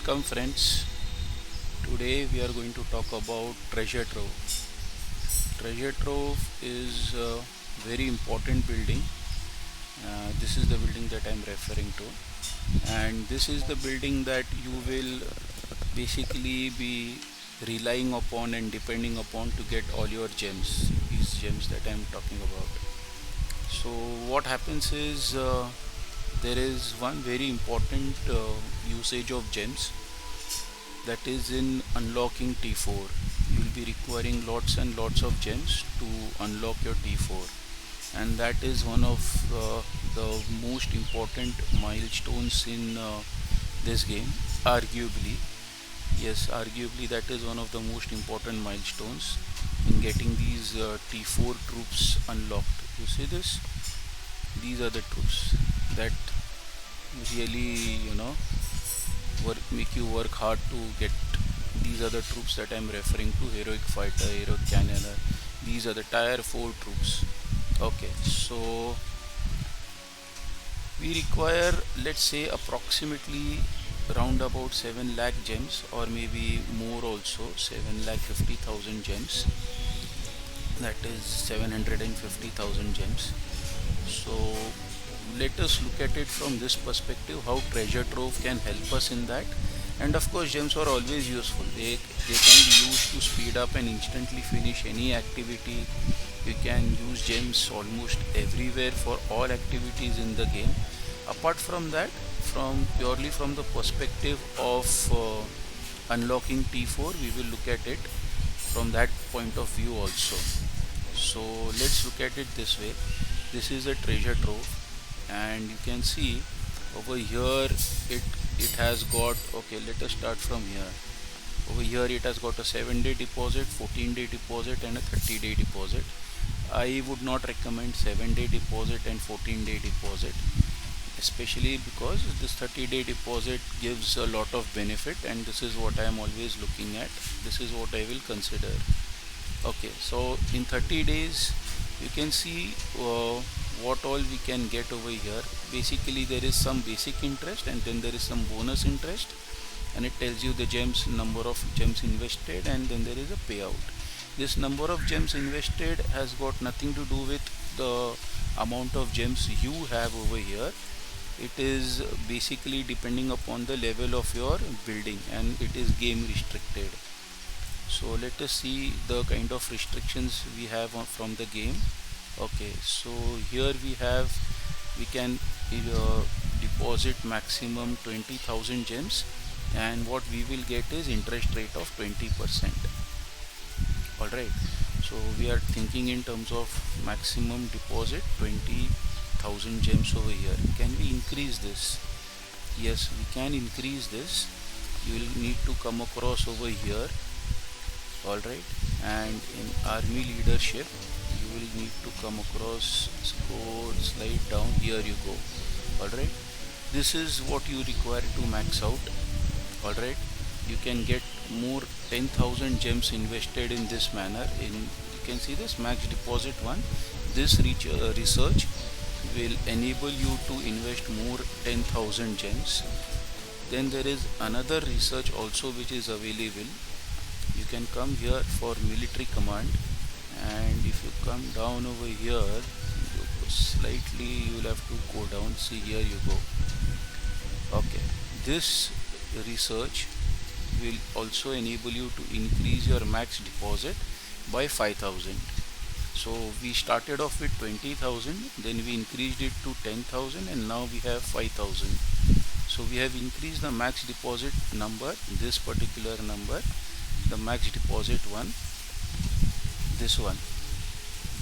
Welcome friends. Today we are going to talk about Treasure Trove. Treasure Trove is a very important building. This is the building that I am referring to, and this is the building that you will basically be relying upon and depending upon to get all your gems. These gems that I am talking about. So what happens is there is one very important usage of gems, that is in unlocking T4. You will be requiring lots and lots of gems to unlock your T4, and that is one of the most important milestones in this game. Arguably, yes, arguably that is one of the most important milestones in getting these T4 troops unlocked. You see this? These are the troops that really, make you work hard to get. These are the troops that I'm referring to: heroic fighter, heroic cannoner. These are the tier 4 troops. Okay, so we require, let's say, approximately around about 7 lakh gems, or maybe more also, 7 lakh 50,000 gems. That is 750,000 gems. So let us look at it from this perspective, how treasure trove can help us in that. And of course, gems are always useful. They can be used to speed up and instantly finish any activity. You can use gems almost everywhere for all activities in the game. Apart from that, from purely from the perspective of unlocking T4, we will look at it from that point of view also. So let's look at it this way. This is a treasure trove, and you can see over here it has got, okay, let us start from here. Over here it has got a 7-day deposit, 14-day deposit, and a 30-day deposit. I would not recommend 7-day deposit and 14-day deposit, especially because this 30-day deposit gives a lot of benefit, and this is what I am always looking at. This is what I will consider. Okay, so in 30 days you can see what all we can get over here. Basically there is some basic interest, and then there is some bonus interest, and it tells you the gems, number of gems invested, and then there is a payout. This number of gems invested has got nothing to do with the amount of gems you have over here. It is basically depending upon the level of your building, and it is game restricted. So let us see the kind of restrictions we have from the game. Okay, so here we can deposit maximum 20,000 gems, and what we will get is interest rate of 20%. Alright, so we are thinking in terms of maximum deposit 20,000 gems over here. Can we increase this? Yes, we can increase this. You will need to come across over here. Alright, and in army leadership you will need to come across, go slide down, here you go. Alright, this is what you require to max out. Alright, you can get more 10,000 gems invested in this manner. You can see this max deposit one. This research will enable you to invest more 10,000 gems. Then there is another research also which is available. You can come here for military command, and if you come down over here slightly, you will have to go down. See, here you go. Okay, this research will also enable you to increase your max deposit by 5,000. So we started off with 20,000, then we increased it to 10,000, and now we have 5,000. So we have increased the max deposit number, this particular number, the max deposit one, this one,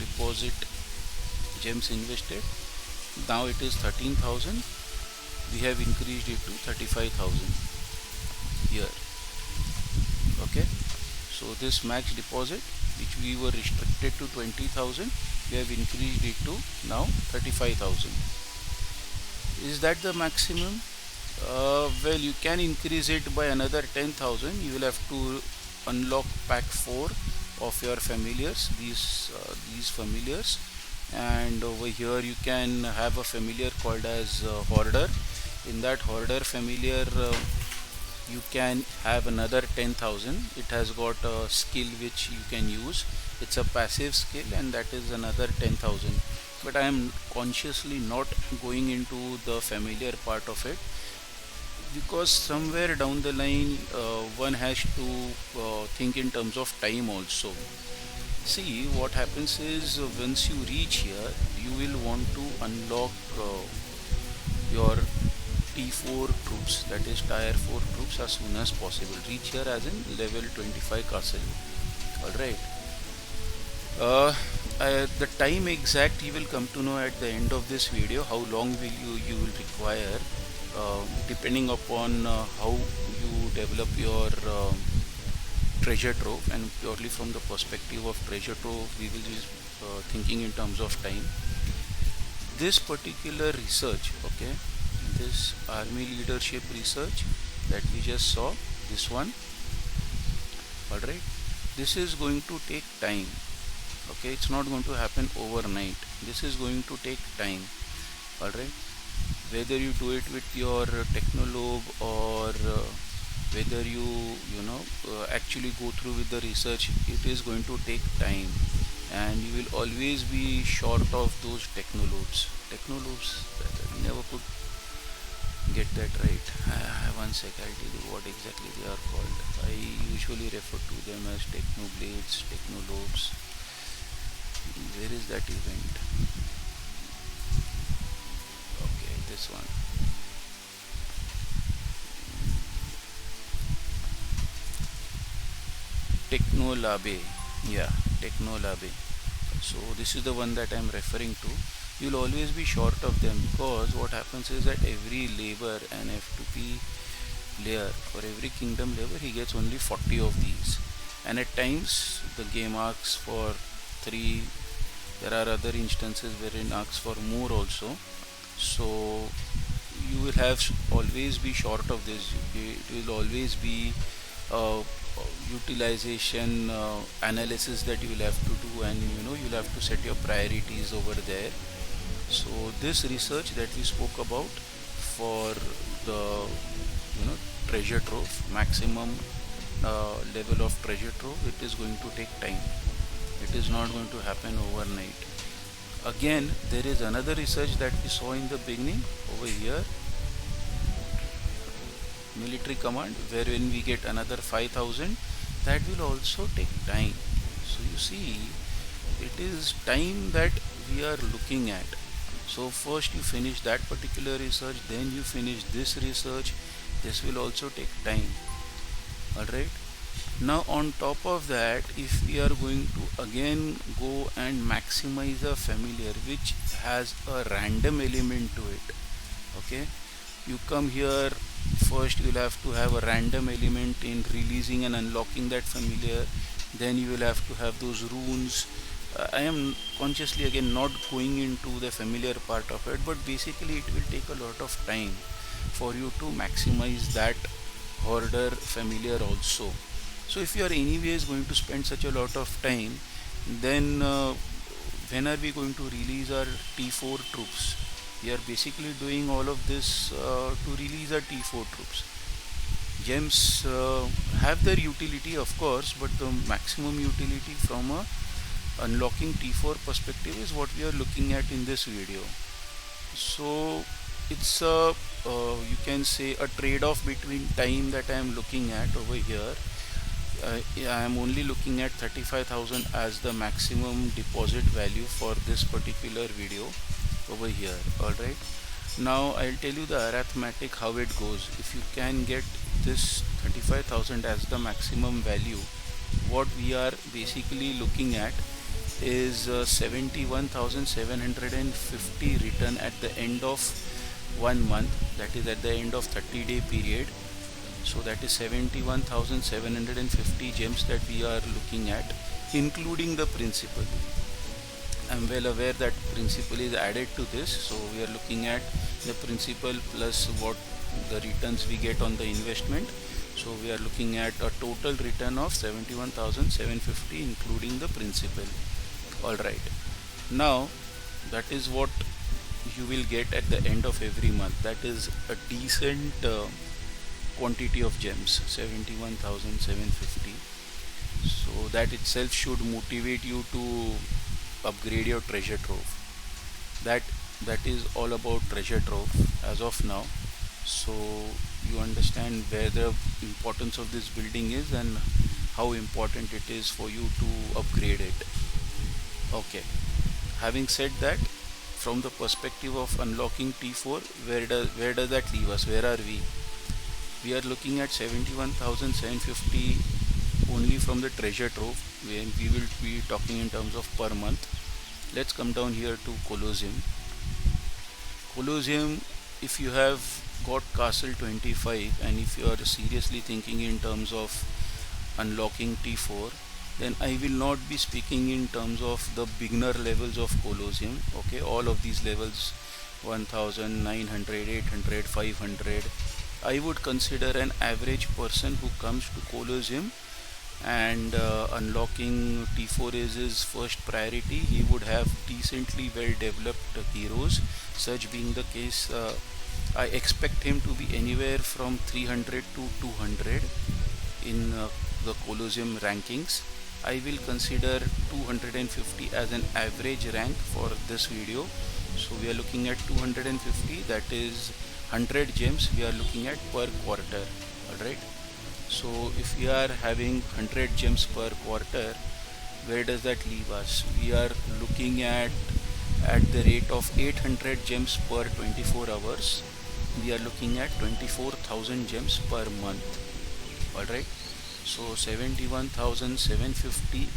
deposit gems invested, now it is 13,000. We have increased it to 35,000 here. Okay, so this max deposit, which we were restricted to 20,000, we have increased it to now 35,000. Is that the maximum? Well, you can increase it by another 10,000. You will have to unlock pack 4 of your familiars, these familiars, and over here you can have a familiar called as hoarder. In that hoarder familiar, you can have another 10,000. It has got a skill which you can use. It's a passive skill, and that is another 10,000. But I am consciously not going into the familiar part of it, because somewhere down the line one has to think in terms of time also. See, what happens is, once you reach here, you will want to unlock your T4 troops, that is tier 4 troops, as soon as possible. Reach here as in level 25 castle. Alright. The time exact you will come to know at the end of this video. How long will you will require, depending upon how you develop your treasure trove, and purely from the perspective of treasure trove we will be thinking in terms of time. This particular research, okay, this army leadership research that we just saw, this one, alright, this is going to take time. Okay, it's not going to happen overnight. This is going to take time. Alright, whether you do it with your technolobe, or whether you know actually go through with the research, it is going to take time, and you will always be short of those technolobes. Never could get that right. One sec, I'll tell you what exactly they are called. I usually refer to them as technoblades, technolobes. Where is that event? Okay, this one. Technolabe. Yeah, Technolabe. So this is the one that I am referring to. You'll always be short of them, because what happens is that every labor and F2P layer, for every kingdom labor, he gets only 40 of these, and at times the game asks for 3. There are other instances wherein asks for more also. So you will have always be short of this. It will always be utilization analysis that you will have to do, and you'll have to set your priorities over there. So this research that we spoke about for the treasure trove, maximum level of treasure trove, it is going to take time. It is not going to happen overnight. Again, there is another research that we saw in the beginning over here, military command, wherein we get another 5,000. That will also take time. So you see, it is time that we are looking at. So first you finish that particular research, then you finish this research. This will also take time. Alright. Now on top of that, if we are going to again go and maximize a familiar which has a random element to it, okay, you come here, first you will have to have a random element in releasing and unlocking that familiar, then you will have to have those runes. I am consciously again not going into the familiar part of it, but basically it will take a lot of time for you to maximize that hoarder familiar also. So if you are anyways going to spend such a lot of time, then when are we going to release our T4 troops? We are basically doing all of this to release our T4 troops. Gems have their utility, of course, but the maximum utility from a unlocking T4 perspective is what we are looking at in this video. So it's a you can say a trade-off between time that I am looking at over here. I am only looking at 35,000 as the maximum deposit value for this particular video over here. Alright, now I'll tell you the arithmetic how it goes. If you can get this 35,000 as the maximum value, what we are basically looking at is 71,750 return at the end of 1 month, that is at the end of 30-day period. So that is 71,750 gems that we are looking at, including the principal. I'm well aware that principal is added to this, so we are looking at the principal plus what the returns we get on the investment. So we are looking at a total return of 71,750 including the principal. Alright, now that is what you will get at the end of every month. That is a decent quantity of gems, 71,750. So that itself should motivate you to upgrade your treasure trove. That is all about treasure trove as of now. So you understand where the importance of this building is and how important it is for you to upgrade it. Okay, having said that, from the perspective of unlocking T4, where does that leave us? Where are we? We are looking at 71,750 only from the treasure trove, where we will be talking in terms of per month. Let's come down here to Colosseum. Colosseum, if you have got Castle 25 and if you are seriously thinking in terms of unlocking T4, then I will not be speaking in terms of the beginner levels of Colosseum. Okay, all of these levels 1900, 800, 500. I would consider an average person who comes to Colosseum and unlocking T4 is his first priority. He would have decently well developed heroes. Such being the case, I expect him to be anywhere from 300 to 200 in the Colosseum rankings. I will consider 250 as an average rank for this video. So we are looking at 250, that is 100 gems we are looking at per quarter. Alright, so if we are having 100 gems per quarter, where does that leave us? We are looking at the rate of 800 gems per 24 hours. We are looking at 24,000 gems per month. Alright, so 71,750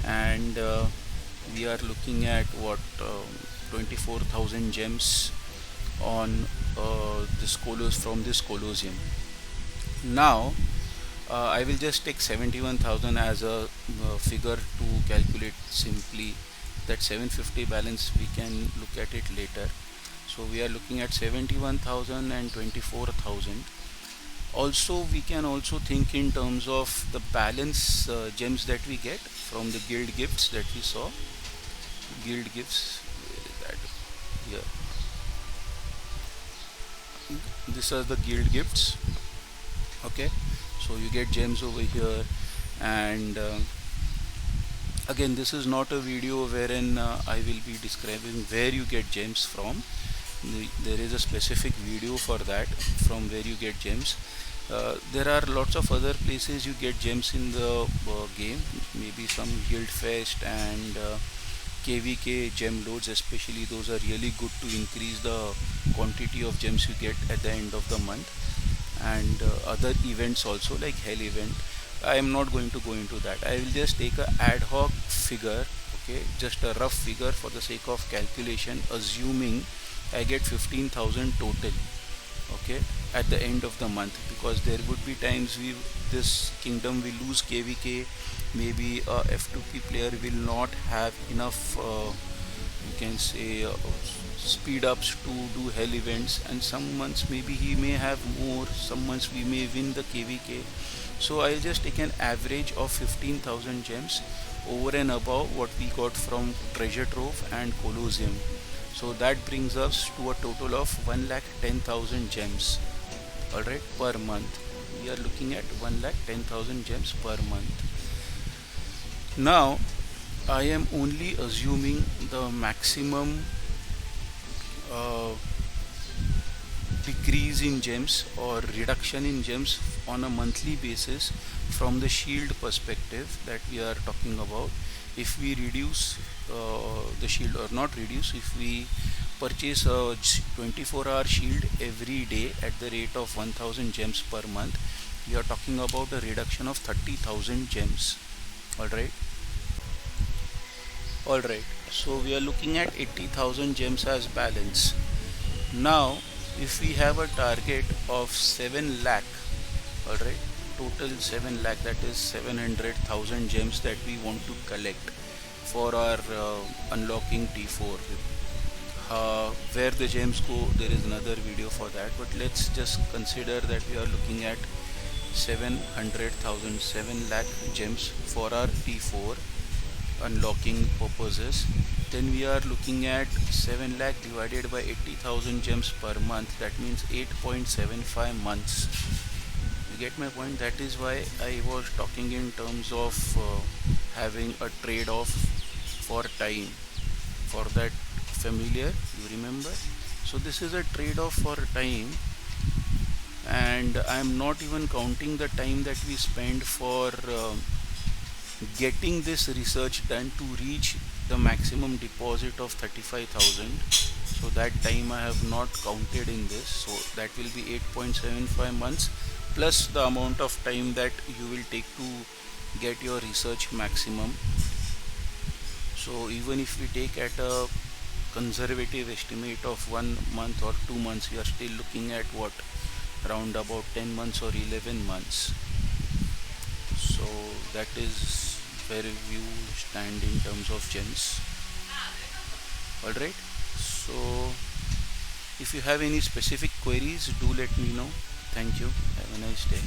and we are looking at what 24,000 gems on from this Colosseum. Now I will just take 71,000 as a figure to calculate simply. That 750 balance we can look at it later. So we are looking at 71,000 and 24,000. Also we can also think in terms of the balance gems that we get from the guild gifts that we saw. Guild gifts, where is that? Here. These are the guild gifts. Okay, so you get gems over here, and again, this is not a video wherein I will be describing where you get gems from. There is a specific video for that, from where you get gems. There are lots of other places you get gems in the game, maybe some guild fest and KVK gem loads, especially those are really good to increase the quantity of gems you get at the end of the month, and other events also like hell event. I am not going to go into that. I will just take a ad hoc figure, okay, just a rough figure for the sake of calculation, assuming I get 15,000 total, okay, at the end of the month, because there would be times this kingdom will lose KVK, maybe a F2P player will not have enough you can say speed ups to do hell events, and some months maybe he may have more, some months we may win the KVK. So I'll just take an average of 15,000 gems over and above what we got from treasure trove and Colosseum. So that brings us to a total of 1,10,000 gems, alright, per month. We are looking at 1,10,000 gems per month. Now I am only assuming the maximum decrease in gems or reduction in gems on a monthly basis from the shield perspective that we are talking about. If we reduce the shield, or not reduce, if we purchase a 24-hour shield every day at the rate of 1,000 gems per month, we are talking about a reduction of 30,000 gems. Alright, so we are looking at 80,000 gems as balance. Now if we have a target of 7 lakh, alright, total 7 lakh, that is 700,000 gems that we want to collect for our unlocking T4. Where the gems go, there is another video for that, but let's just consider that we are looking at 700,000, 7 lakh gems for our T4 unlocking purposes. Then we are looking at 7 lakh divided by 80,000 gems per month, that means 8.75 months. get my point? That is why I was talking in terms of having a trade-off for time. For that familiar, you remember? So this is a trade-off for time, and I'm not even counting the time that we spend for getting this research done to reach the maximum deposit of 35,000. So that time I have not counted in this, so that will be 8.75 months plus the amount of time that you will take to get your research maximum. So even if we take at a conservative estimate of 1 month or 2 months, we are still looking at what, around about 10 months or 11 months. So that is where you stand in terms of gems. Alright, so if you have any specific queries, do let me know. Thank you. Have a nice day.